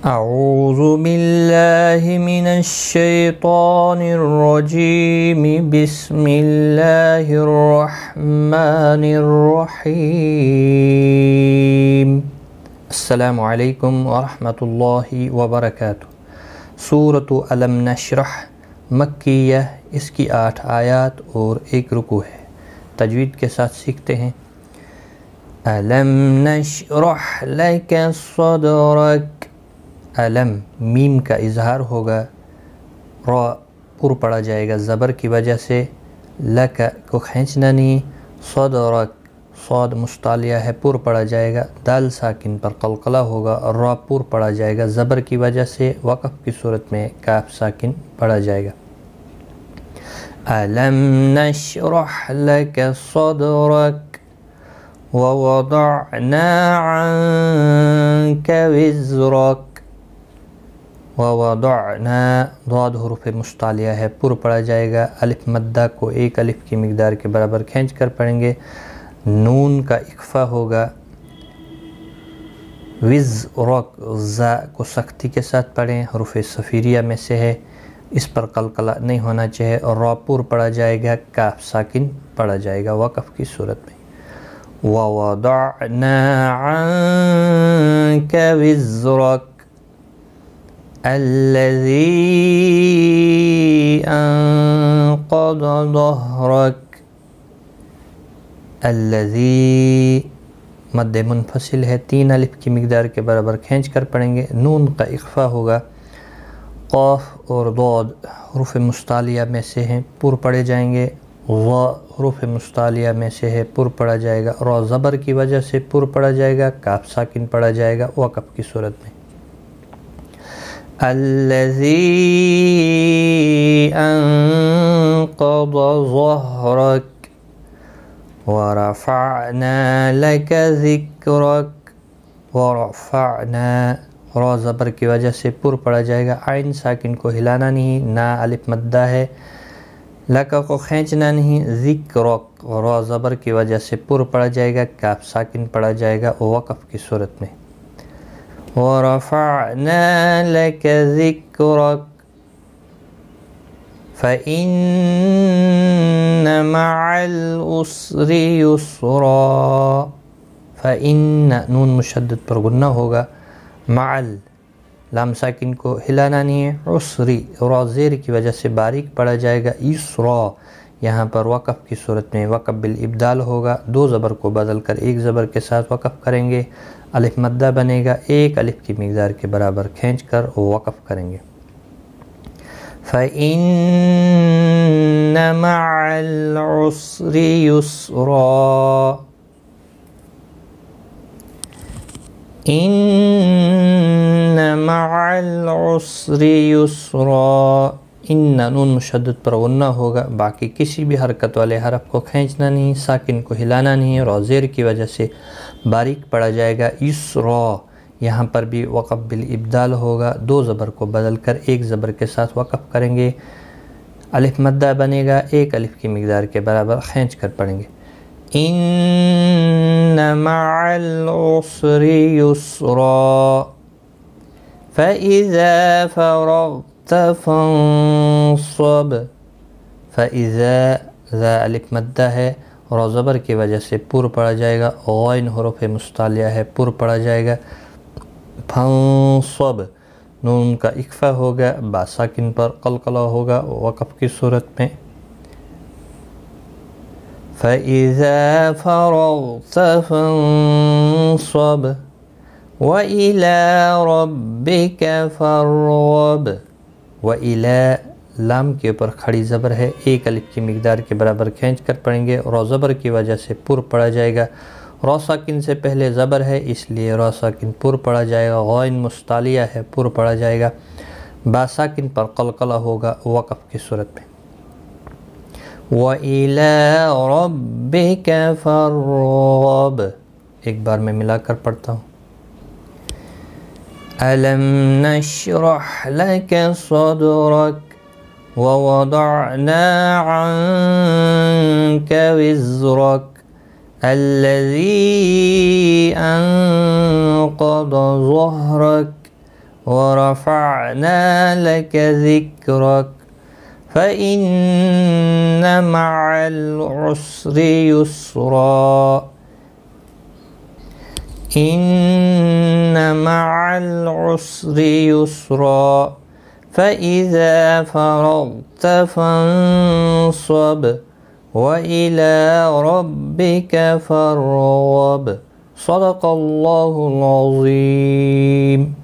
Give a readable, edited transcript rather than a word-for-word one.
أعوذ بالله من الشيطان الرجيم بسم الله الرحمن الرحيم السلام عليكم ورحمة الله وبركاته سورة ألم نشرح مکیہ، اس کی 8 آیات اور 1 رکوع ہے۔ تجوید کے ساتھ سیکھتے ہیں۔ ألم نشرح لك صدرك، علم میم کا اظہار ہوگا، را پر پڑا جائے گا زبر کی وجہ سے، لک کو کھینچنا نہیں، صدرک صاد مستعلیہ ہے پر پڑا جائے گا، دال ساکن پر قلقلہ ہوگا، اور را پر پڑا جائے گا زبر کی وجہ سے، وقف کی صورت میں کاف ساکن پڑا جائے گا۔ ألم نشرح لك صدرك ووضعنا عنك وزرك، ووضعنا ضاد حروف مستعلیہ ہے پر پڑا جائے گا، الف مدہ کو 1 الف کی مقدار کے برابر کھینچ کر پڑھیں گے، نون کا اخفا ہوگا، وزرک زا کو سختی کے ساتھ پڑھیں، حروف صفیریہ میں سے ہے، اس پر قلقلہ نہیں ہونا چاہیے، اور را پر پڑا جائے گا، کاف ساکن پڑا جائے گا وقف کی صورت میں۔ ووضعنا عنك وزرك الذي انقض ظهرك، الذي مد منفصل ہے، 3 الف کی مقدار کے برابر کھینچ کر پڑھیں گے، نون کا اخفا ہوگا، قاف اور ضاد حروف مستعلیہ میں سے ہیں پر پڑے جائیں گے، وا حروف مستعلیہ میں سے ہے پر پڑا جائے گا، را زبر کی وجہ سے پر پڑا جائے گا، کاف ساکن پڑا جائے گا وقف کی صورت میں۔ الذي انقض ظهرك ورفعنا لك ذكرك، ورفعنا را زبر کی وجہ سے پر پڑا جائے گا، عین ساکن کو ہلانا نہیں، نا الف مدہ ہے، لکا کو کھینچنا نہیں، ذکرک را زبر کی وجہ سے پر پڑا جائے گا، کاف ساکن پڑا جائے گا وقف کی صورت میں۔ وَرَفَعْنَا لَكَ ذِكْرَكَ فَإِنَّ مَعَ الْعُسْرِ يُسْرًا، فَإِنَّ نون مشدد پر غنہ ہوگا، مَعَ لام ساکن کو ہلانا نہیں ہے، عسری را زیر کی وجہ سے باریک پڑا جائے گا، یسرا یہاں پر وقف کی صورت میں وقف بالابدال ہوگا، 2 زبر کو بدل کر 1 زبر کے ساتھ وقف کریں گے، الف مدہ بنے گا، 1 الف کی مقدار کے برابر کھینچ کر وقف کریں گے۔ فَإِنَّ مَعَ الْعُسْرِ يُسْرًا، إِنَّ مَعَ الْعُسْرِ يُسْرًا، ان نون مشدد پر غنہ ہوگا، باقی کسی بھی حرکت والے حرف کو کھینچنا نہیں، ساکن کو ہلانا نہیں، را زیر کی وجہ سے باریک پڑا جائے گا، یسرا یہاں پر بھی وقف بالابدال ہوگا، 2 زبر کو بدل کر 1 زبر کے ساتھ وقف کریں گے، الف مدہ بنے گا، 1 الف کی مقدار کے برابر کھینچ کر پڑھیں گے۔ إِنَّ مَعَ الْعُسْرِ يُسْرًا فَإِذَا فَرَغْتَ فَانصَبْ، فَإِذَا ذا الف مدہ ہے، را زبر کی وجہ سے پر پڑا جائے گا، غین حروف مستعلیہ ہے پر پڑا جائے گا، فَانصَبْ نون کا اخفا ہوگا، با ساکن پر قلقلہ ہوگا وقف کی صورت میں۔ فَإِذَا فَرَغْتَ فَانصَبْ وَإِلَى رَبِّكَ فَارْغَب، وَإِلَى لام کے اوپر کھڑی زبر ہے، 1 الف کی مقدار کے برابر کھینچ کر پڑھیں گے، را زبر کی وجہ سے پر پڑا جائے گا، را ساکن سے پہلے زبر ہے اس لیے را ساکن پر پڑا جائے گا، غین مستعلیہ ہے پر پڑا جائے گا، با ساکن پر قلقلہ ہوگا وقف کی صورت میں۔ وَإِلَى رَبِّكَ فَارْغَب، ایک بار میں ملا کر پڑھتا ہوں۔ أَلَمْ نَشْرَحْ لَكَ صَدْرَكَ وَوَضَعْنَا عَنْكَ وِزْرَكَ الذي أنقض ظهرك ورفعنا لك ذكرك فإن مع العسر يسرا إن مع العسر يسرا فإذا فرغت فانصب وإلى ربك فارغب. صدق الله العظيم.